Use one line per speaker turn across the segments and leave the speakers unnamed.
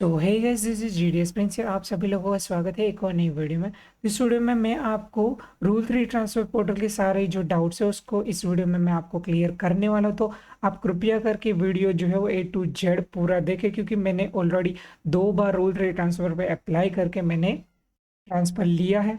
So hey guys, this is GDS Prince. आप सभी लोगों का स्वागत है एक और नई वीडियो में। इस वीडियो में मैं आपको रूल 3 ट्रांसफर पोर्टल के सारे जो डाउट्स है उसको इस वीडियो में मैं आपको क्लियर करने वाला हूं। तो आप कृपया करके वीडियो जो है वो ए टू जेड पूरा देखें, क्योंकि मैंने ऑलरेडी 2 बार रूल 3 ट्रांसफर पे अप्लाई करके मैंने ट्रांसफ़र लिया है।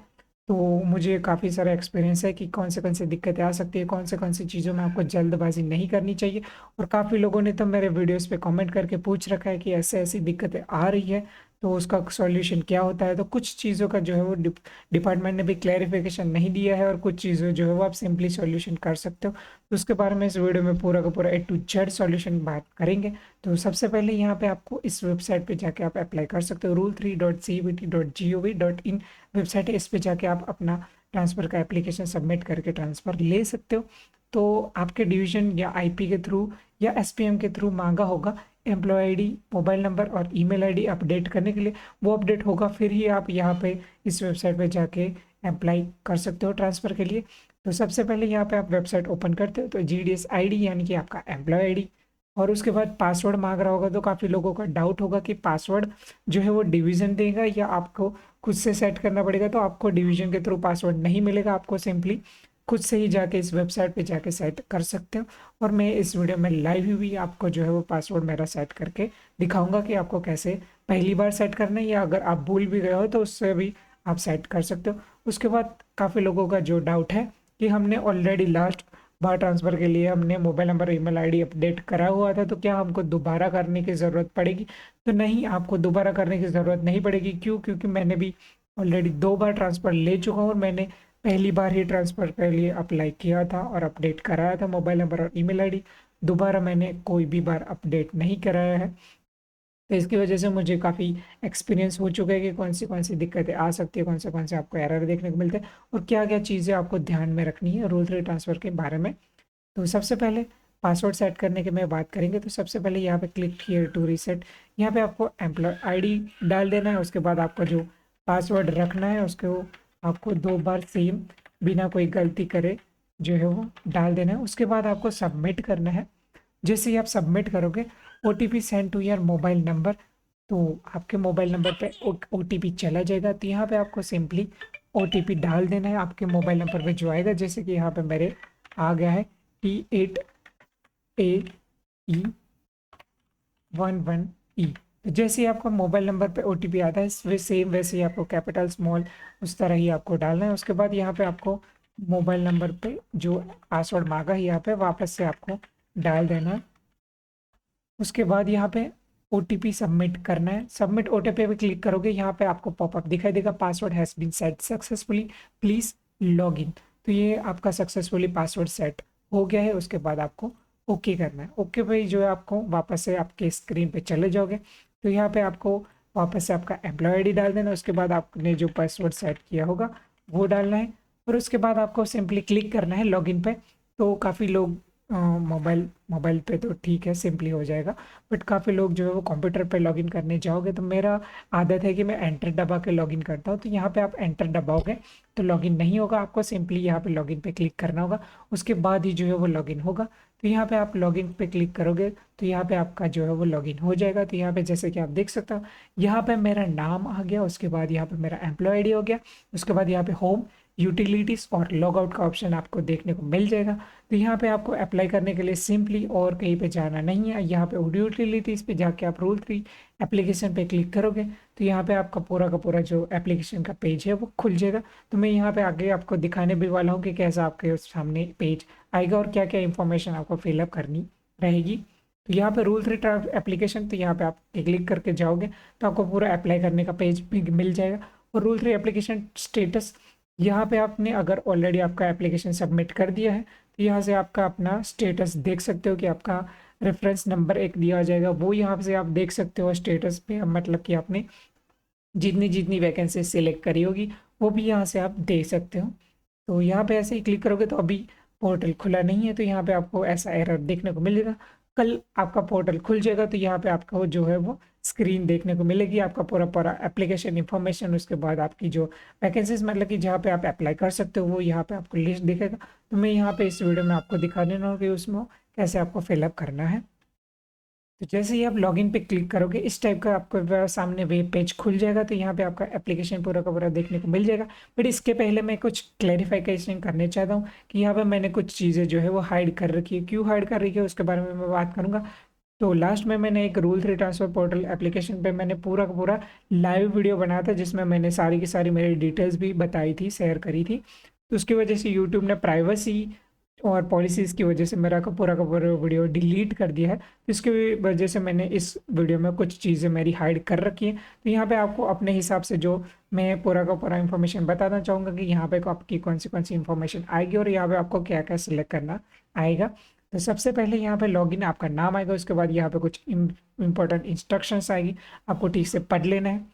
तो मुझे काफ़ी सारा एक्सपीरियंस है कि कौन से दिक्कतें आ सकती है, कौन सी चीज़ों में आपको जल्दबाज़ी नहीं करनी चाहिए। और काफ़ी लोगों ने तो मेरे वीडियोज़ पे कमेंट करके पूछ रखा है कि ऐसे-ऐसी दिक्कतें आ रही है, तो उसका सॉल्यूशन क्या होता है? तो कुछ चीज़ों का जो है वो डिपार्टमेंट ने भी क्लैरिफ़िकेशन नहीं दिया है, और कुछ चीज़ें जो है वो आप सिंपली सॉल्यूशन कर सकते हो। तो उसके बारे में इस वीडियो में पूरा का पूरा ए टू जेड सॉल्यूशन बात करेंगे। तो सबसे पहले यहाँ पे आपको इस वेबसाइट पे जाके आप अप्लाई कर सकते हो, rule3.cbt.gov.in वेबसाइट है। इस पे जाके आप अपना ट्रांसफ़र का एप्लीकेशन सबमिट करके ट्रांसफ़र ले सकते हो। तो आपके डिवीज़न या आईपी के थ्रू या एसपीएम के थ्रू मांगा होगा एम्प्लॉय आईडी, मोबाइल नंबर और ईमेल आईडी अपडेट करने के लिए। वो अपडेट होगा, फिर ही आप यहाँ पे इस वेबसाइट पे जाके अप्लाई कर सकते हो ट्रांसफ़र के लिए। तो सबसे पहले यहाँ पे आप वेबसाइट ओपन करते हो तो जीडीएस आईडी यानी कि आपका एम्प्लॉय आईडी, और उसके बाद पासवर्ड मांग रहा होगा। तो काफ़ी लोगों का डाउट होगा कि पासवर्ड जो है वो डिवीज़न देगा या आपको खुद से सेट करना पड़ेगा। तो आपको डिवीज़न के थ्रू पासवर्ड नहीं मिलेगा, आपको सिंपली खुद से ही जाके इस वेबसाइट पे जाके सेट कर सकते हो। और मैं इस वीडियो में लाइव ही भी आपको जो है वो पासवर्ड मेरा सेट करके दिखाऊंगा कि आपको कैसे पहली बार सेट करना है, या अगर आप भूल भी गए हो तो उससे भी आप सेट कर सकते हो। उसके बाद काफ़ी लोगों का जो डाउट है कि हमने ऑलरेडी लास्ट बार ट्रांसफ़र के लिए हमने mobile number email ID update करा हुआ था, तो क्या हमको दोबारा करने की ज़रूरत पड़ेगी? तो नहीं, आपको दोबारा करने की ज़रूरत नहीं पड़ेगी। क्यों? क्योंकि मैंने भी ऑलरेडी 2 बार ट्रांसफ़र ले चुका हूँ, और मैंने पहली बार ही ट्रांसफ़र के लिए अप्लाई किया था और अपडेट कराया था मोबाइल नंबर और ईमेल आईडी। दोबारा मैंने कोई भी बार अपडेट नहीं कराया है। तो इसकी वजह से मुझे काफ़ी एक्सपीरियंस हो चुका है कि कौन सी दिक्कतें आ सकती है, कौन से आपको एरर देखने को मिलते हैं, और क्या-क्या चीज़ें आपको ध्यान में रखनी है रूल 3 ट्रांसफ़र के बारे में। तो सबसे पहले पासवर्ड सेट करने की मैं बात करेंगे, तो सबसे पहले यहाँ पे क्लिक हियर टू रीसेट। यहाँ पे आपको एम्प्लॉय आईडी डाल देना है। उसके बाद आपका जो पासवर्ड रखना है उसको आपको 2 बार सेम बिना कोई गलती करे जो है वो डाल देना है। उसके बाद आपको सबमिट करना है। जैसे ही आप सबमिट करोगे OTP send to your mobile number, तो आपके मोबाइल नंबर पे ओटीपी चला जाएगा। तो यहाँ पे आपको सिंपली ओटीपी डाल देना है आपके मोबाइल नंबर पे जो आएगा। जैसे कि यहाँ पे मेरे आ गया है T8AE11E। तो जैसे ही आपका मोबाइल नंबर पे ओटीपी आता है सेम वैसे ही आपको कैपिटल स्मॉल उस तरह ही आपको डालना है। उसके बाद यहाँ पे आपको मोबाइल नंबर पे जो पासवर्ड मांगा है यहाँ पे वापस से आपको डाल देना है। उसके बाद यहाँ पे ओटीपी सबमिट करना है। सबमिट ओटीपी पे क्लिक करोगे, यहाँ पे आपको पॉपअप दिखाई देगा, password has been set successfully, please log in. तो ये आपका सक्सेसफुली पासवर्ड सेट हो गया है। उसके बाद आपको ओके करना है। ओके भाई जो है आपको वापस से आपके स्क्रीन पे चले जाओगे। तो यहाँ पे आपको वापस से आपका एम्प्लॉय आईडी डाल देना है। उसके बाद आपने जो पासवर्ड सेट किया होगा वो डालना है, और उसके बाद आपको सिंपली क्लिक करना है लॉगिन पे। तो काफ़ी लोग मोबाइल मोबाइल पे तो ठीक है, सिंपली हो जाएगा, बट काफ़ी लोग जो है वो कंप्यूटर पे लॉगिन करने जाओगे। तो मेरा आदत है कि मैं एंटर दबा के लॉगिन करता हूँ। तो यहाँ पे आप एंटर दबाओगे तो लॉगिन नहीं होगा, आपको सिंपली यहाँ पे लॉगिन पे क्लिक करना होगा। उसके बाद ही जो है वो लॉगिन होगा। तो यहाँ पे आप लॉगिन पे क्लिक करोगे तो यहाँ पे आपका जो है वो लॉगिन हो जाएगा। तो यहाँ पे जैसे कि आप देख सकते हो, यहाँ पे मेरा नाम आ गया, उसके बाद यहाँ पे मेरा एम्प्लॉय आईडी हो गया, उसके बाद यहाँ पे होम, यूटिलिटीज़ और लॉग आउट का ऑप्शन आपको देखने को मिल जाएगा। तो यहाँ पे आपको अप्लाई करने के लिए सिंपली और कहीं पे जाना नहीं है। यहाँ पे यूटिलिटीज़ पे जाके आप रूल 3 एप्लीकेशन पे क्लिक करोगे तो यहाँ पे आपका पूरा का पूरा जो एप्लीकेशन का पेज है वो खुल जाएगा। तो मैं यहाँ पे आगे आपको दिखाने भी वाला हूँ कि कैसा आपके सामने पेज आएगा और क्या क्या इंफॉर्मेशन आपको फिलअप करनी रहेगी। तो यहाँ पे रूल 3 एप्लीकेशन, तो यहाँ पे आप क्लिक करके जाओगे तो आपको पूरा अप्लाई करने का पेज भी मिल जाएगा। और रूल 3 एप्लीकेशन स्टेटस, यहाँ पे आपने अगर ऑलरेडी आपका एप्लीकेशन सबमिट कर दिया है तो यहाँ से आपका अपना स्टेटस देख सकते हो कि आपका रेफरेंस नंबर एक दिया जाएगा, वो यहाँ से आप देख सकते हो स्टेटस पे। मतलब कि आपने जितनी जितनी वैकेंसी सिलेक्ट करी होगी वो भी यहाँ से आप देख सकते हो। तो यहाँ पे ऐसे ही क्लिक करोगे तो अभी पोर्टल खुला नहीं है, तो यहाँ पे आपको ऐसा एरर देखने को मिलेगा। कल आपका पोर्टल खुल जाएगा तो यहाँ पे आपको जो है वो स्क्रीन देखने को मिलेगी, आपका पूरा पूरा एप्लीकेशन इन्फॉर्मेशन, उसके बाद आपकी जो वैकेंसीज मतलब कि जहाँ पे आप अप्लाई कर सकते हो वो यहाँ पे आपको लिस्ट दिखेगा। तो मैं यहाँ पे इस वीडियो में आपको दिखा देना हूँ कि उसमें कैसे आपको फिलअप करना है। तो जैसे ही आप लॉगिन पे क्लिक करोगे इस टाइप का आपको सामने वेब पेज खुल जाएगा। तो यहाँ पे आपका एप्लीकेशन पूरा का पूरा देखने को मिल जाएगा। बट इसके पहले मैं कुछ क्लैरिफिकेशन करना चाहता हूँ कि यहाँ पे मैंने कुछ चीज़ें जो है वो हाइड कर रखी है। क्यों हाइड कर रखी है उसके बारे में मैं बात करूँगा। तो लास्ट में मैंने एक रूल 3 ट्रांसफर पोर्टल एप्लीकेशन पे मैंने पूरा का पूरा लाइव वीडियो बनाया था, जिसमें मैंने सारी की सारी मेरी डिटेल्स भी बताई थी, शेयर करी थी। तो उसकी वजह से यूट्यूब ने प्राइवेसी और पॉलिसीज़ की वजह से मेरा का पूरा वीडियो डिलीट कर दिया है। तो इसकी वजह से मैंने इस वीडियो में कुछ चीज़ें मेरी हाइड कर रखी है। तो यहाँ पे आपको अपने हिसाब से जो मैं पूरा का पूरा इन्फॉर्मेशन बताना चाहूँगा कि यहाँ पे आपकी कौन सी इन्फॉर्मेशन आएगी और यहाँ पे आपको क्या क्या सिलेक्ट करना आएगा। तो सबसे पहले यहाँ पे लॉगिन आपका नाम आएगा, उसके बाद यहाँ पे कुछ इंपॉर्टेंट इंस्ट्रक्शंस आएगी, आपको ठीक से पढ़ लेना है।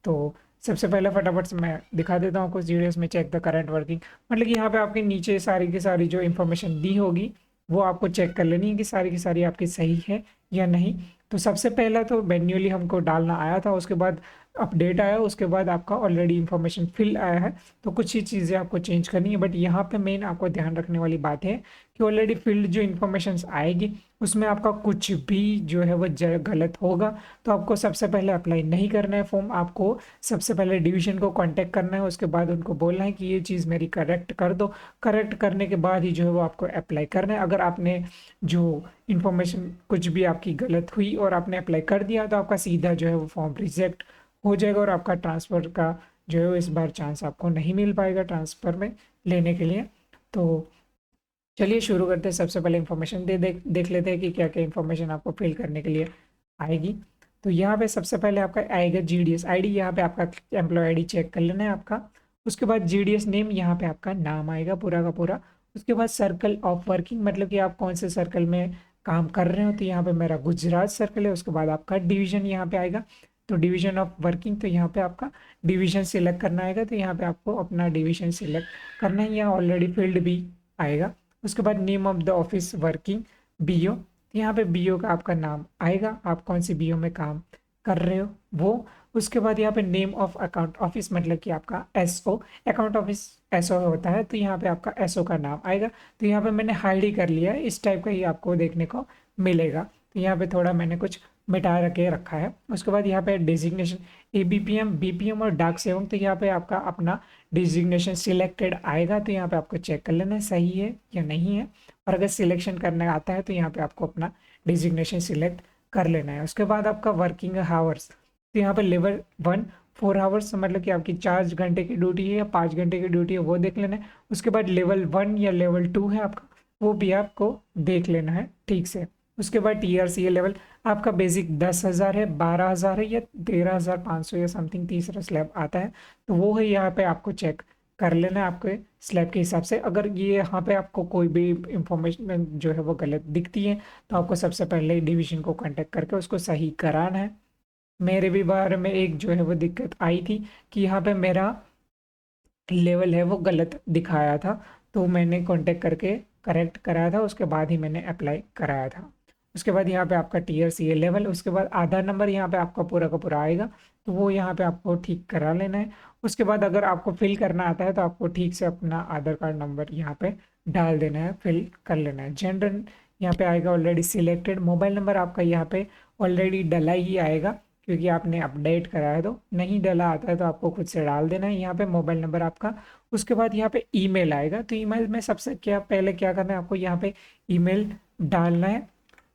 तो सबसे पहले फटाफट से मैं दिखा देता हूँ कुछ वीडियोस में। चेक द करंट वर्किंग, मतलब कि यहाँ पे आपके नीचे सारी की सारी जो इन्फॉर्मेशन दी होगी वो आपको चेक कर लेनी है कि सारी की सारी आपकी सही है या नहीं। तो सबसे पहला तो मैन्युअली हमको डालना आया था, उसके बाद अपडेट आया, उसके बाद आपका ऑलरेडी इन्फॉर्मेशन फिल आया है। तो कुछ ही चीज़ें आपको चेंज करनी है। बट यहाँ पे मेन आपको ध्यान रखने वाली बात है कि ऑलरेडी फिल्ड जो इन्फॉर्मेशन आएगी उसमें आपका कुछ भी जो है वो गलत होगा। तो आपको सबसे पहले अप्लाई नहीं करना है फॉर्म, आपको सबसे पहले डिवीज़न को कांटेक्ट करना है, उसके बाद उनको बोलना है कि ये चीज़ मेरी करेक्ट कर दो। करेक्ट करने के बाद ही जो है वो आपको अप्लाई करना है। अगर आपने जो इन्फॉर्मेशन कुछ भी आपकी गलत हुई और आपने अप्लाई कर दिया तो आपका सीधा जो है वो फॉर्म रिजेक्ट हो जाएगा और आपका ट्रांसफ़र का जो है वो इस बार चांस आपको नहीं मिल पाएगा ट्रांसफ़र में लेने के लिए। तो चलिए शुरू करते हैं। सबसे पहले इन्फॉर्मेशन देख लेते हैं कि क्या क्या इन्फॉर्मेशन आपको फिल करने के लिए आएगी। तो यहाँ पे सबसे पहले आपका आएगा GDS ID, यहाँ पे आपका एम्प्लॉय ID चेक कर लेना है आपका। उसके बाद GDS नेम, यहाँ पे आपका नाम आएगा पूरा का पूरा। उसके बाद सर्कल ऑफ वर्किंग, मतलब कि आप कौन से सर्कल में काम कर रहे हो। तो यहाँ पे मेरा गुजरात सर्कल है। उसके बाद आपका डिवीज़न यहाँ पे आएगा, तो डिवीज़न ऑफ वर्किंग, तो यहाँ पे आपका डिवीज़न सिलेक्ट करना आएगा। तो यहाँ पे आपको अपना डिवीज़न सिलेक्ट करना है, यहाँ ऑलरेडी फील्ड भी आएगा। उसके बाद name of the office working BO, यहाँ पे BO का आपका नाम आएगा, आप कौन सी BO में काम कर रहे हो वो। उसके बाद यहाँ पे नेम ऑफ अकाउंट ऑफिस, मतलब कि आपका SO, अकाउंट ऑफिस SO होता है, तो यहाँ पे आपका SO का नाम आएगा। तो यहाँ पे मैंने हाइड ही कर लिया है, इस टाइप का ही आपको देखने को मिलेगा। तो यहाँ पे थोड़ा मैंने कुछ मिटा के रखा है। उसके बाद यहाँ पे डिजिग्नेशन ABPM BPM और डाक सेवक, तो यहाँ पे आपका अपना डिजिग्नेशन सिलेक्टेड आएगा। तो यहाँ पे आपको चेक कर लेना है सही है या नहीं है, और अगर सिलेक्शन करने आता है तो यहाँ पे आपको अपना डिजिग्नेशन सिलेक्ट कर लेना है। उसके बाद आपका वर्किंग हावर्स, तो यहाँ पे लेवल 1 4 आवर्स, मतलब कि आपकी 4 घंटे की ड्यूटी है या 5 घंटे की ड्यूटी है वो देख लेना है। उसके बाद लेवल 1 या लेवल 2 है आपका, वो भी आपको देख लेना है ठीक से। उसके बाद TRCA लेवल आपका बेसिक 10,000 है, 12,000 है या 13,500 या समथिंग तीसरा स्लैब आता है। तो वो है यहाँ पे आपको चेक कर लेना है आपके स्लैब के हिसाब से। अगर ये यहाँ पे आपको कोई भी इंफॉर्मेशन जो है वो गलत दिखती है तो आपको सबसे पहले डिवीज़न को कांटेक्ट करके उसको सही कराना है। मेरे भी बारे में एक जो है वो दिक्कत आई थी कि यहाँ पे मेरा लेवल है वो गलत दिखाया था, तो मैंने कांटेक्ट करके करेक्ट कराया था, उसके बाद ही मैंने अप्लाई कराया था। उसके बाद यहाँ पे आपका TRCA लेवल, उसके बाद आधार नंबर यहाँ पे आपका पूरा का पूरा आएगा, तो वो यहाँ पे आपको ठीक करा लेना है। उसके बाद अगर आपको फिल करना आता है तो आपको ठीक से अपना आधार कार्ड नंबर यहाँ पे डाल देना है, फिल कर लेना है। जेंडर यहाँ पे आएगा ऑलरेडी सिलेक्टेड। मोबाइल नंबर आपका यहाँ पे ऑलरेडी डला ही आएगा क्योंकि आपने अपडेट कराया है, तो नहीं डला आता है तो आपको खुद से डाल देना है यहाँ पे मोबाइल नंबर आपका। उसके बाद यहाँ पे ईमेल आएगा, तो ईमेल में सबसे पहले क्या करना है आपको यहाँ पे ईमेल डालना है।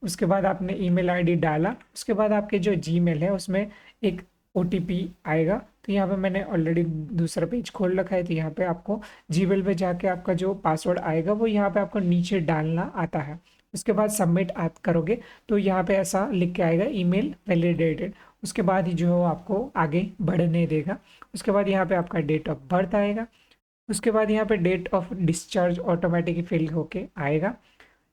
उसके बाद आपने ईमेल आईडी डाला, उसके बाद आपके जो जीमेल है उसमें एक OTP आएगा। तो यहाँ पे मैंने ऑलरेडी दूसरा पेज खोल रखा है, तो यहाँ पे आपको जीमेल पे जाके आपका जो पासवर्ड आएगा वो यहाँ पे आपको नीचे डालना आता है। उसके बाद सबमिट आप करोगे तो यहाँ पे ऐसा लिख के आएगा ईमेल वैलिडेटेड। उसके बाद ही जो है वो आपको आगे बढ़ने देगा। उसके बाद यहाँ पे आपका डेट ऑफ बर्थ आएगा। उसके बाद यहाँ पे date of discharge automatic fill होके आएगा।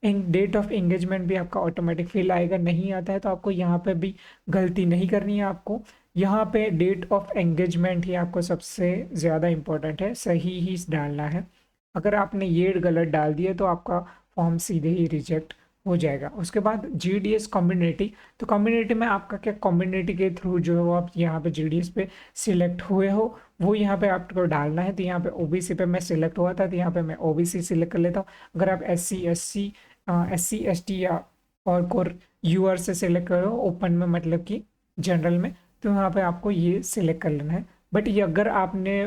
डेट ऑफ एंगेजमेंट भी आपका ऑटोमेटिक फिल आएगा। नहीं आता है तो आपको यहाँ पे भी गलती नहीं करनी है, आपको यहाँ पे डेट ऑफ एंगेजमेंट ही आपको सबसे ज़्यादा इम्पोर्टेंट है, सही ही डालना है। अगर आपने ये गलत डाल दिया तो आपका फॉर्म सीधे ही रिजेक्ट हो जाएगा। उसके बाद GDS कम्युनिटी, तो कम्युनिटी में आपका क्या, कम्युनिटी के थ्रू जो है वो आप यहाँ पे GDS पे सिलेक्ट हुए हो वो यहाँ पे आपको डालना है। तो यहाँ पे OBC पे मैं सिलेक्ट हुआ था, तो यहाँ पे मैं OBC सिलेक्ट कर लेता हूँ। अगर आप SC ST या और कोर यूआर से सिलेक्ट करो, ओपन में मतलब कि जनरल में, तो यहाँ पे आपको ये सिलेक्ट कर लेना है। बट ये अगर आपने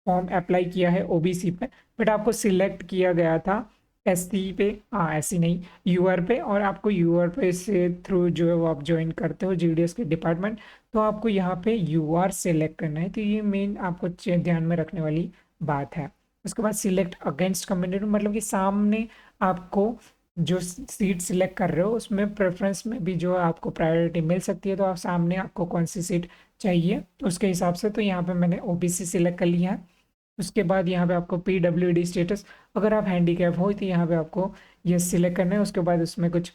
फॉर्म अप्लाई किया है ओबीसी पे, बट आपको सिलेक्ट किया गया था एससी पे, हाँ एससी नहीं, यूआर पे, और आपको यूआर पे से थ्रू जो है वो आप ज्वाइन करते हो जीडीएस के डिपार्टमेंट, तो आपको यहाँ पे यूआर सिलेक्ट करना है। तो ये मेन आपको ध्यान में रखने वाली बात है। उसके बाद सिलेक्ट अगेंस्ट कम्युनिटी, मतलब कि सामने आपको जो सीट सिलेक्ट कर रहे हो उसमें प्रेफरेंस में भी जो है आपको प्रायोरिटी मिल सकती है, तो आप सामने आपको कौन सी सीट चाहिए उसके हिसाब से। तो यहाँ पे मैंने ओबीसी सिलेक्ट कर लिया है। उसके बाद यहाँ पे आपको पीडब्ल्यूडी स्टेटस, अगर आप हैंडीकैप हो तो यहाँ पे आपको ये सिलेक्ट करना है। उसके बाद उसमें कुछ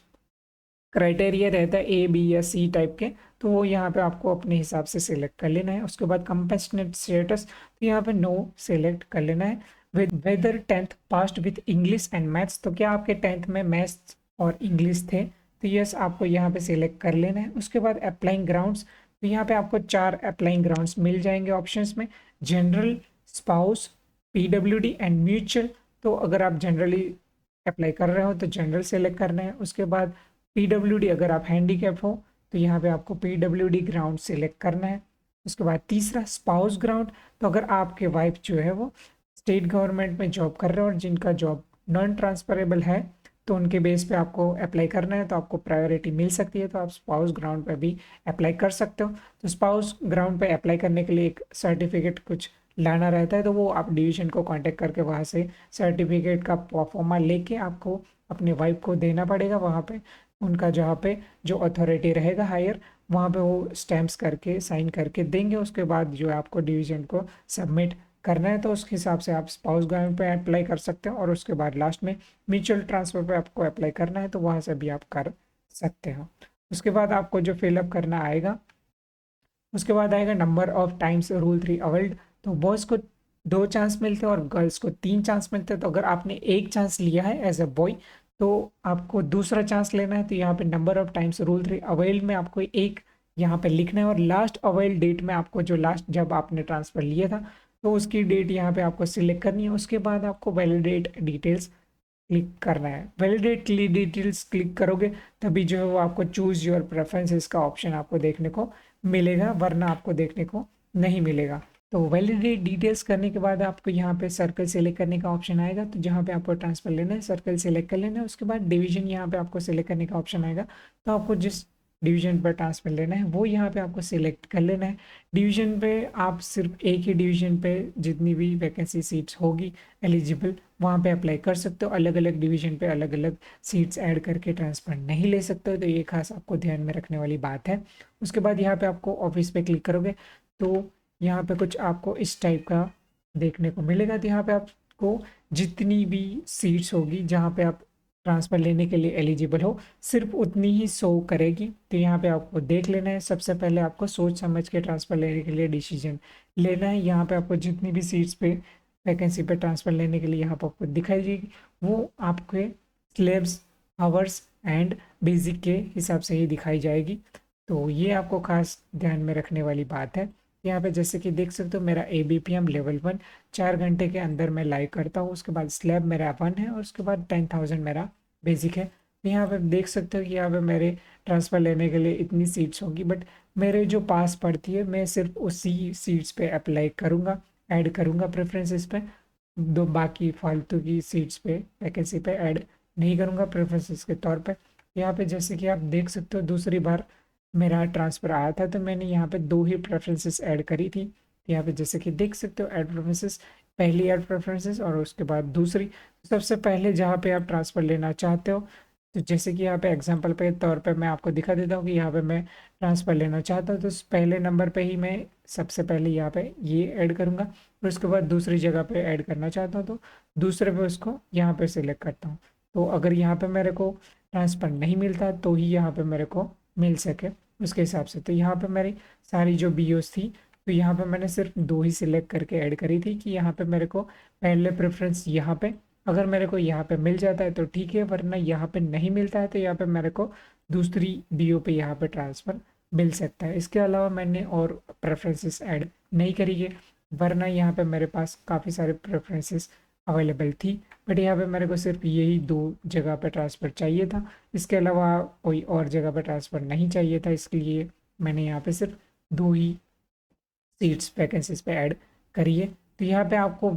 क्राइटेरिया रहता है ए बी या सी टाइप के, तो वो यहाँ पे आपको अपने हिसाब से सिलेक्ट कर लेना है। उसके बाद कंपैशनेट स्टेटस, तो यहाँ पे नो सिलेक्ट कर लेना है। With whether 10th passed with English and maths, तो क्या आपके 10th में मैथ्स और इंग्लिश थे, तो यस आपको यहाँ पे सिलेक्ट कर लेना है। उसके बाद अप्लाइंग ग्राउंड्स, तो यहाँ पे आपको 4 अप्लाइंग ग्राउंड्स मिल जाएंगे ऑप्शंस में, general, spouse, PWD and mutual. तो अगर आप जनरली अप्लाई कर रहे हो तो जनरल सेलेक्ट करना है। उसके बाद पीडब्ल्यूडी, अगर आप हैंडीकैप हो तो यहाँ पे आपको पीडब्ल्यूडी ग्राउंड सेलेक्ट करना है। उसके बाद तीसरा स्पाउस ग्राउंड, तो अगर आपके वाइफ जो है वो स्टेट गवर्नमेंट में जॉब कर रहे हो और जिनका जॉब नॉन ट्रांसफरेबल है, तो उनके बेस पे आपको अप्लाई करना है, तो आपको प्रायोरिटी मिल सकती है, तो आप स्पाउस ग्राउंड पे भी अप्लाई कर सकते हो। तो स्पाउस ग्राउंड पे अप्लाई करने के लिए एक सर्टिफिकेट कुछ लाना रहता है, तो वो आप डिवीजन को कांटेक्ट करके वहाँ से सर्टिफिकेट का परफॉर्मा लेके आपको अपने वाइफ को देना पड़ेगा। वहाँ पे उनका जहाँ पे जो अथॉरिटी रहेगा हायर, वहाँ पे वो स्टैम्प्स करके साइन करके देंगे। उसके बाद जो है आपको डिवीजन को सबमिट करना है, तो उसके हिसाब से आप स्पाउस ग्राउंड पे अप्लाई कर सकते हो। और उसके बाद लास्ट में म्यूचुअल ट्रांसफ़र पे आपको अप्लाई करना है, तो वहाँ से भी आप कर सकते हो। उसके बाद आपको जो फिलअप करना आएगा, उसके बाद आएगा number of times rule 3 availed. तो बॉयज़ को 2 चांस मिलते हैं और गर्ल्स को 3 चांस मिलते हैं। तो अगर आपने एक चांस लिया है एज अ बॉय, तो आपको दूसरा चांस लेना है। तो यहाँ पे number of times rule 3 availed में आपको एक यहाँ पे लिखना है, और लास्ट अवेल्ड डेट में आपको जो लास्ट जब आपने ट्रांसफ़र लिया था तो उसकी डेट यहाँ पे आपको सिलेक्ट करनी है। उसके बाद आपको वैलिडेट डिटेल्स क्लिक करना है। वैलिडेट डिटेल्स क्लिक करोगे तभी जो है वो आपको चूज़ योर प्रेफरेंसेस का ऑप्शन आपको देखने को मिलेगा, वरना आपको देखने को नहीं मिलेगा। तो वैलिडेट डिटेल्स करने के बाद आपको यहाँ पे सर्कल सेलेक्ट करने का ऑप्शन आएगा, तो जहाँ पे आपको ट्रांसफर लेना है सर्कल सेलेक्ट कर लेना है। उसके बाद डिवीजन यहाँ पे आपको सेलेक्ट करने का ऑप्शन आएगा, तो आपको जिस डिवीजन पर ट्रांसफर लेना है वो यहाँ पे आपको सिलेक्ट कर लेना है। डिवीजन पे आप सिर्फ एक ही डिवीजन पे जितनी भी वैकेंसी सीट्स होगी एलिजिबल, वहाँ पे अप्लाई कर सकते हो। अलग अलग डिवीजन पे अलग अलग सीट्स ऐड करके ट्रांसफ़र नहीं ले सकते हो, तो ये खास आपको ध्यान में रखने वाली बात है। उसके बाद यहाँ पे आपको ऑफिस पे क्लिक करोगे तो यहाँ पे कुछ आपको इस टाइप का देखने को मिलेगा। तो यहाँ पे आपको जितनी भी सीट्स होगी जहाँ पे आप ट्रांसफ़र लेने के लिए एलिजिबल हो, सिर्फ उतनी ही शो करेगी। तो यहाँ पे आपको देख लेना है। सबसे पहले आपको सोच समझ के ट्रांसफ़र लेने के लिए डिसीजन लेना है। यहाँ पे आपको जितनी भी सीट्स पे वैकेंसी पे ट्रांसफ़र लेने के लिए यहाँ पर आपको दिखाई देगी, वो आपके स्लेब्स, आवर्स एंड बेसिक के हिसाब से ही दिखाई जाएगी। तो ये आपको खास ध्यान में रखने वाली बात है। यहाँ पे जैसे कि देख सकते हो मेरा ABPM लेवल 1 4 घंटे के अंदर मैं लाइव करता हूँ। उसके बाद स्लैब मेरा 1 है और उसके बाद 10,000 मेरा बेसिक है। तो यहाँ पे देख सकते हो कि यहाँ पे मेरे ट्रांसफ़र लेने के लिए इतनी सीट्स होगी, बट मेरे जो पास पड़ती है मैं सिर्फ उसी सीट्स पे अप्लाई करूँगा, ऐड करूँगा प्रेफरेंसेस पे। दो बाकी फालतू की सीट्स पे वैकेंसी पे ऐड नहीं करूँगा प्रेफरेंसेस के तौर पे। यहाँ पे जैसे कि आप देख सकते हो दूसरी बार मेरा ट्रांसफ़र आया था तो मैंने यहाँ पे 2 ही प्रेफरेंसेस ऐड करी थी। यहाँ पे जैसे कि देख सकते हो ऐड प्रेफरेंसेस, पहली ऐड प्रेफरेंसेस और उसके बाद दूसरी। सबसे पहले जहाँ पे आप ट्रांसफ़र लेना चाहते हो, तो जैसे कि यहाँ पे एग्जांपल पे तौर पे मैं आपको दिखा देता हूँ कि यहाँ पे मैं ट्रांसफ़र लेना चाहता हूँ, तो पहले नंबर पे ही मैं सबसे पहले यहाँ पे ये ऐड करूँगा। फिर उसके बाद दूसरी जगह पे ऐड करना चाहता हूँ तो दूसरे पे उसको यहाँ पे सिलेक्ट करता हूँ। तो अगर यहाँ पे मेरे को ट्रांसफ़र नहीं मिलता तो ही यहाँ पे मेरे को मिल सके उसके हिसाब से। तो यहाँ पे मेरी सारी जो BOs थी, तो यहाँ पे मैंने सिर्फ 2 ही सिलेक्ट करके ऐड करी थी कि यहाँ पे मेरे को पहले प्रेफरेंस यहाँ पे अगर मेरे को यहाँ पे मिल जाता है तो ठीक है, वरना यहाँ पे नहीं मिलता है तो यहाँ पे मेरे को दूसरी BO पे यहाँ पे ट्रांसफ़र मिल सकता है। इसके अलावा मैंने और प्रेफरेंसेस ऐड नहीं करी है, वरना यहाँ पे मेरे पास काफ़ी सारे प्रेफरेंसेस अवेलेबल थी, बट यहाँ पे मेरे को सिर्फ यही 2 जगह पे ट्रांसफ़र चाहिए था। इसके अलावा कोई और जगह पे ट्रांसफ़र नहीं चाहिए था, इसलिए मैंने यहाँ पे सिर्फ 2 ही सीट्स वैकेंसीज पे ऐड करी है। तो यहाँ पे आपको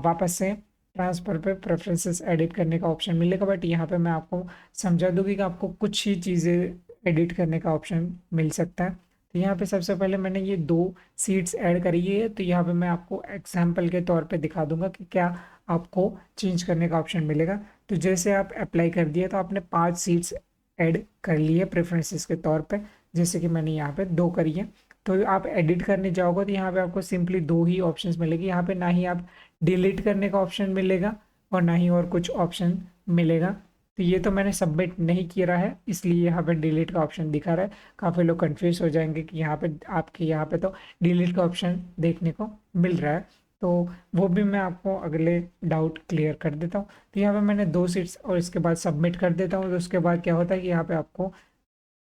वापस से ट्रांसफ़र पे प्रेफरेंसेस एडिट करने का ऑप्शन मिलेगा, बट यहाँ पे मैं आपको समझा दूंगी कि आपको कुछ ही चीज़ें एडिट करने का ऑप्शन मिल सकता है। तो यहाँ पे सबसे पहले मैंने ये 2 सीट्स ऐड करी है, तो यहाँ पे मैं आपको एग्जाम्पल के तौर पे दिखा दूंगा कि क्या आपको चेंज करने का ऑप्शन मिलेगा। तो जैसे आप अप्लाई कर दिए तो आपने 5 सीट्स ऐड कर ली है प्रेफरेंसेस के तौर पे, जैसे कि मैंने यहाँ पे 2 करी है। तो आप एडिट करने जाओगे तो यहाँ पे आपको सिंपली 2 ही ऑप्शंस मिलेगी। यहाँ पे ना ही आप डिलीट करने का ऑप्शन मिलेगा और ना ही और कुछ ऑप्शन मिलेगा। तो ये तो मैंने सबमिट नहीं किया है, इसलिए यहाँ पे डिलीट का ऑप्शन दिखा रहा है। काफ़ी लोग कंफ्यूज हो जाएंगे कि यहाँ पे आपके यहाँ पे तो डिलीट का ऑप्शन देखने को मिल रहा है, तो वो भी मैं आपको अगले डाउट क्लियर कर देता हूँ। तो यहाँ पे मैंने 2 सीट्स और इसके बाद सबमिट कर देता हूँ। तो उसके बाद क्या होता है कि यहाँ पे आपको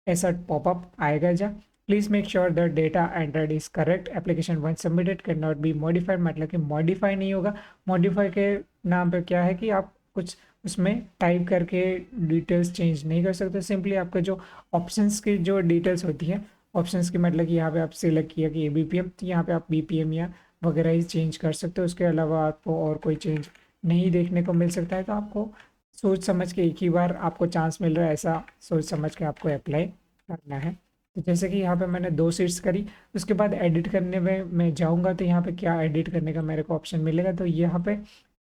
ऐसा पॉपअप आएगा जा please make sure the data entered is correct, application one submitted can not be modified, मतलब कि मॉडिफाई नहीं होगा। मॉडिफाई के नाम पे क्या है कि आप कुछ उसमें टाइप करके डिटेल्स चेंज नहीं कर सकते। सिंपली आपके जो ऑप्शंस की जो डिटेल्स होती है, ऑप्शंस की मतलब कि यहाँ पे आप सिलेक्ट किया कि ABPM, तो यहाँ पे आप BPM या वगैरह ही चेंज कर सकते हो। उसके अलावा आपको और कोई चेंज नहीं देखने को मिल सकता है। तो आपको सोच समझ के एक ही बार आपको चांस मिल रहा है, ऐसा सोच समझ के आपको अप्लाई करना है। तो जैसे कि यहाँ पे मैंने 2 सीट्स करी, उसके बाद एडिट करने में मैं जाऊँगा तो यहाँ पे क्या एडिट करने का मेरे को ऑप्शन मिलेगा। तो यहाँ पे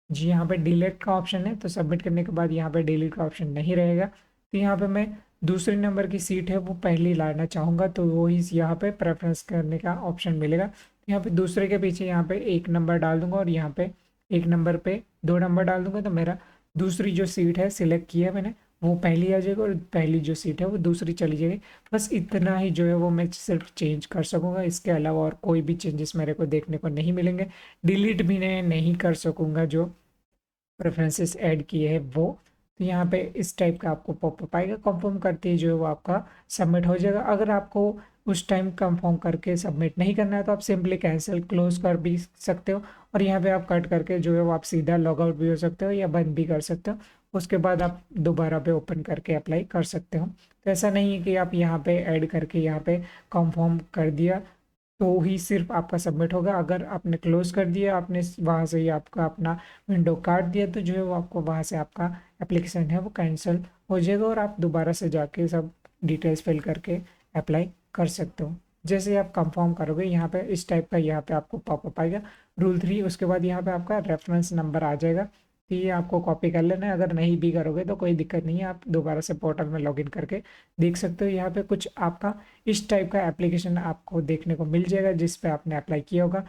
जी यहाँ पे डिलीट का ऑप्शन है, तो सबमिट करने के बाद यहाँ पे डिलीट का ऑप्शन नहीं रहेगा। तो यहाँ पे मैं दूसरे नंबर की सीट है वो पहली लाना चाहूँगा, तो वो ही यहाँ पे प्रेफरेंस करने का ऑप्शन मिलेगा। यहाँ पे दूसरे के पीछे यहाँ पे 1 नंबर डाल दूंगा और यहाँ पे 1 नंबर पे 2 नंबर डाल दूंगा, तो मेरा दूसरी जो सीट है सिलेक्ट किया है मैंने वो पहली आ जाएगी और पहली जो सीट है वो दूसरी चली जाएगी। बस इतना ही जो है वो मैं सिर्फ चेंज कर सकूँगा, इसके अलावा और कोई भी चेंजेस मेरे को देखने को नहीं मिलेंगे। डिलीट भी मैं नहीं कर सकूँगा जो प्रेफरेंसेस ऐड किए हैं वो। तो यहाँ पे इस टाइप का आपको पॉपअप आएगा, कंफर्म करते ही जो है वो आपका सबमिट हो जाएगा। अगर आपको उस टाइम कंफर्म करके सबमिट नहीं करना है तो आप सिंपली कैंसिल क्लोज कर भी सकते हो, और यहाँ पे आप कट करके जो है वो आप सीधा लॉग आउट भी हो सकते हो या बंद भी कर सकते हो। उसके बाद आप दोबारा पे ओपन करके अप्लाई कर सकते हो। तो ऐसा नहीं है कि आप यहाँ पे ऐड करके यहाँ पे कंफर्म कर दिया तो ही सिर्फ आपका सबमिट होगा। अगर आपने क्लोज कर दिया, आपने वहाँ से ही आपका अपना विंडो काट दिया, तो जो है वो आपको वहाँ से आपका एप्लीकेशन है वो कैंसिल हो जाएगा और आप दोबारा से जाके सब डिटेल्स फिल करके अप्लाई कर सकते हो। जैसे आप कंफर्म करोगे यहाँ पे इस टाइप का यहाँ पे आपको पॉपअप आएगा रूल 3। उसके बाद यहाँ पे आपका रेफरेंस नंबर आ जाएगा, तो ये आपको कॉपी कर लेना है। अगर नहीं भी करोगे तो कोई दिक्कत नहीं है, आप दोबारा से पोर्टल में लॉगिन करके देख सकते हो। यहाँ पे कुछ आपका इस टाइप का एप्लीकेशन आपको देखने को मिल जाएगा जिस पे आपने अप्लाई किया होगा,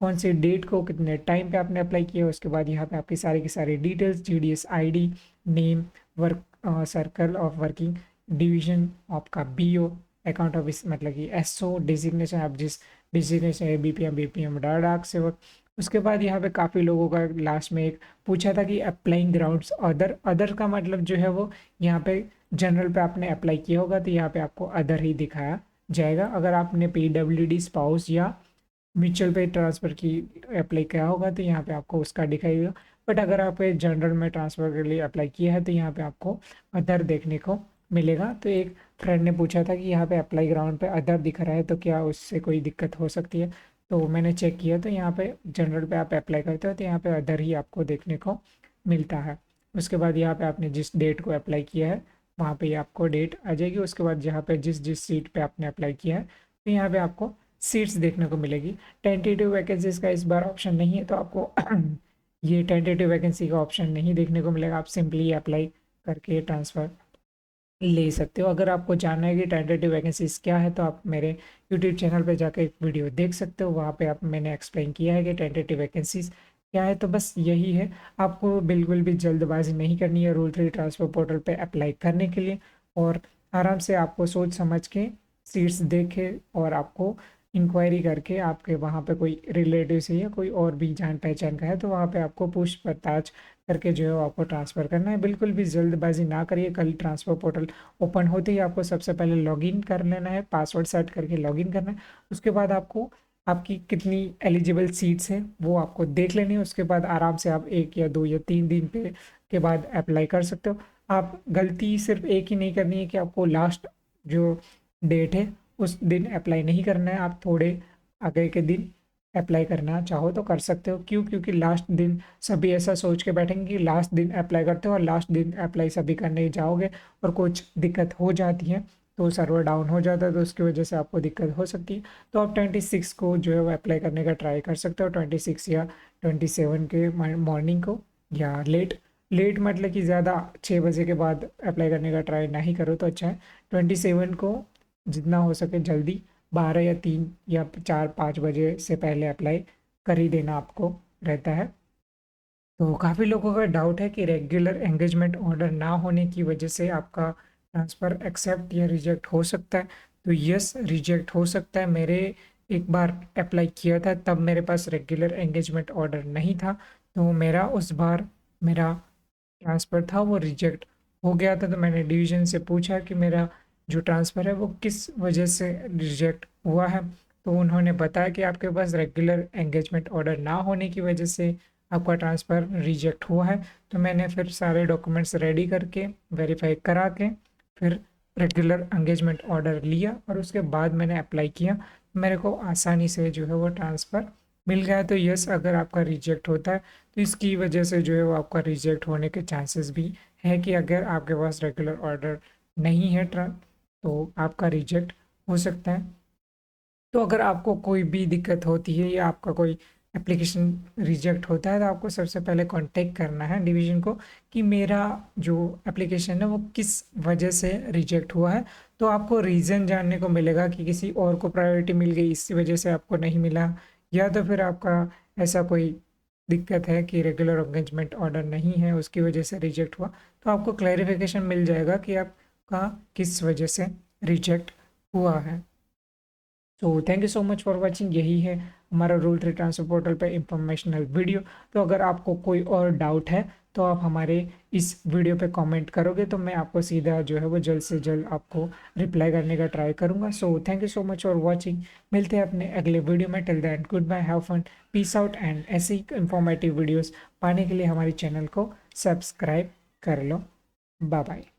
कौन सी डेट को कितने टाइम पे आपने अप्लाई किया। उसके बाद यहाँ पे आपकी सारी की सारी details, GDS ID, name, work circle of working, division आपका BO, अकाउंट ऑफिस मतलब कि SO, डिजिग्नेशन आप जिस डिजिग्नेशन ABPM BPM डाक सेवक। उसके बाद यहाँ पे काफ़ी लोगों का लास्ट में एक पूछा था कि अप्लाइंग ग्राउंड्स अदर, अदर का मतलब जो है वो यहाँ पे जनरल पे आपने अप्लाई किया होगा तो यहाँ पे आपको अदर ही दिखाया जाएगा। अगर आपने PWD स्पाउस या म्यूचुअल पे ट्रांसफ़र की अप्लाई किया होगा तो यहाँ पे आपको उसका दिखाएगा। बट अगर आप जनरल में ट्रांसफ़र के लिए अप्लाई किया है तो यहाँ पे आपको अदर देखने को मिलेगा। तो एक फ्रेंड ने पूछा था कि यहाँ पे अप्लाई ग्राउंड पे अदर दिख रहा है तो क्या उससे कोई दिक्कत हो सकती है। तो मैंने चेक किया तो यहाँ पे जनरल पे आप अप्लाई करते हो तो यहाँ पे अदर ही आपको देखने को मिलता है। उसके बाद यहाँ पे आपने जिस डेट को अप्लाई किया है वहाँ पे आपको डेट आ जाएगी। उसके बाद जहाँ पे जिस जिस सीट पे आपने अप्लाई किया है तो यहाँ पे आपको सीट्स देखने को मिलेगी। टेंटेटिव वैकेंसीज का इस बार ऑप्शन नहीं है तो आपको ये टेंटेटिव वैकेंसी का ऑप्शन नहीं देखने को मिलेगा। आप सिंपली अप्लाई करके ट्रांसफ़र ले सकते हो। अगर आपको जानना है कि टेंटेटिव वैकेंसीज क्या है तो आप मेरे यूट्यूब चैनल पे जाकर एक वीडियो देख सकते हो, वहाँ पे आप मैंने एक्सप्लेन किया है कि टेंटेटिव वैकेंसीज क्या है। तो बस यही है, आपको बिल्कुल भी जल्दबाजी नहीं करनी है रूल 3 ट्रांसफ़र पोर्टल पे अप्लाई करने के लिए, और आराम से आपको सोच समझ के सीट्स देखे और आपको इंक्वायरी करके आपके वहाँ पे कोई रिलेटिव से या कोई और भी जान पहचान का है तो वहाँ पे आपको पूछ पड़ताछ करके जो है वो आपको ट्रांसफ़र करना है। बिल्कुल भी जल्दबाजी ना करिए। कल ट्रांसफ़र पोर्टल ओपन होते ही आपको सबसे पहले लॉगिन कर लेना है, पासवर्ड सेट करके लॉगिन करना है। उसके बाद आपको आपकी कितनी एलिजिबल सीट्स हैं वो आपको देख लेनी है। उसके बाद आराम से आप 1 या 2 या 3 दिन के बाद अप्लाई कर सकते हो। आप गलती सिर्फ एक ही नहीं करनी है कि आपको लास्ट जो डेट है उस दिन अप्लाई नहीं करना है, आप थोड़े आगे के दिन अप्लाई करना चाहो तो कर सकते हो। क्यों? क्योंकि लास्ट दिन सभी ऐसा सोच के बैठेंगे कि लास्ट दिन अप्लाई करते हो और लास्ट दिन अप्लाई सभी करने जाओगे और कुछ दिक्कत हो जाती है तो सर्वर डाउन हो जाता है, तो उसकी वजह से आपको दिक्कत हो सकती है। तो आप 26 को जो है वो अप्लाई करने का ट्राई कर सकते हो, 26 या 27 के मॉर्निंग को, या लेट लेट मतलब कि ज़्यादा 6 बजे के बाद अप्लाई करने का ट्राई नहीं करो तो अच्छा है। 27 को जितना हो सके जल्दी 12 या 3 या 4-5 बजे से पहले अप्लाई कर ही देना आपको रहता है। तो काफ़ी लोगों का डाउट है कि रेगुलर एंगेजमेंट ऑर्डर ना होने की वजह से आपका ट्रांसफ़र एक्सेप्ट या रिजेक्ट हो सकता है। तो यस, रिजेक्ट हो सकता है। मेरे एक बार अप्लाई किया था तब मेरे पास रेगुलर एंगेजमेंट ऑर्डर नहीं था, तो मेरा उस बार मेरा ट्रांसफ़र था वो रिजेक्ट हो गया था। तो मैंने डिवीज़न से पूछा कि मेरा जो ट्रांसफ़र है वो किस वजह से रिजेक्ट हुआ है, तो उन्होंने बताया कि आपके पास रेगुलर एंगेजमेंट ऑर्डर ना होने की वजह से आपका ट्रांसफ़र रिजेक्ट हुआ है। तो मैंने फिर सारे डॉक्यूमेंट्स रेडी करके वेरीफाई करा के फिर रेगुलर एंगेजमेंट ऑर्डर लिया और उसके बाद मैंने अप्लाई किया। मेरे को आसानी से जो है वो ट्रांसफ़र मिल गया। तो यस, अगर आपका रिजेक्ट होता है तो इसकी वजह से जो है वो आपका रिजेक्ट होने के चांसेस भी है कि अगर आपके पास रेगुलर ऑर्डर नहीं है तो आपका रिजेक्ट हो सकता है। तो अगर आपको कोई भी दिक्कत होती है या आपका कोई एप्लीकेशन रिजेक्ट होता है तो आपको सबसे पहले कांटेक्ट करना है डिवीज़न को कि मेरा जो एप्लीकेशन है वो किस वजह से रिजेक्ट हुआ है। तो आपको रीज़न जानने को मिलेगा कि किसी और को प्रायोरिटी मिल गई इसी वजह से आपको नहीं मिला, या तो फिर आपका ऐसा कोई दिक्कत है कि रेगुलर एंगेजमेंट ऑर्डर नहीं है उसकी वजह से रिजेक्ट हुआ। तो आपको क्लैरिफिकेशन मिल जाएगा कि आपका किस वजह से रिजेक्ट हुआ है। तो thank you so much for watching. यही है हमारा रूल 3 ट्रांसफर पोर्टल पे इंफॉर्मेशनल वीडियो। तो अगर आपको कोई और डाउट है तो आप हमारे इस वीडियो पे कमेंट करोगे तो मैं आपको सीधा जो है वो जल्द से जल्द आपको रिप्लाई करने का ट्राई करूँगा। So thank you so much for watching. मिलते हैं अपने अगले वीडियो में। Till then good bye, have fun, peace out and ऐसे ही इंफॉर्मेटिव वीडियोज़ पाने के लिए हमारे चैनल को सब्सक्राइब कर लो। Bye bye.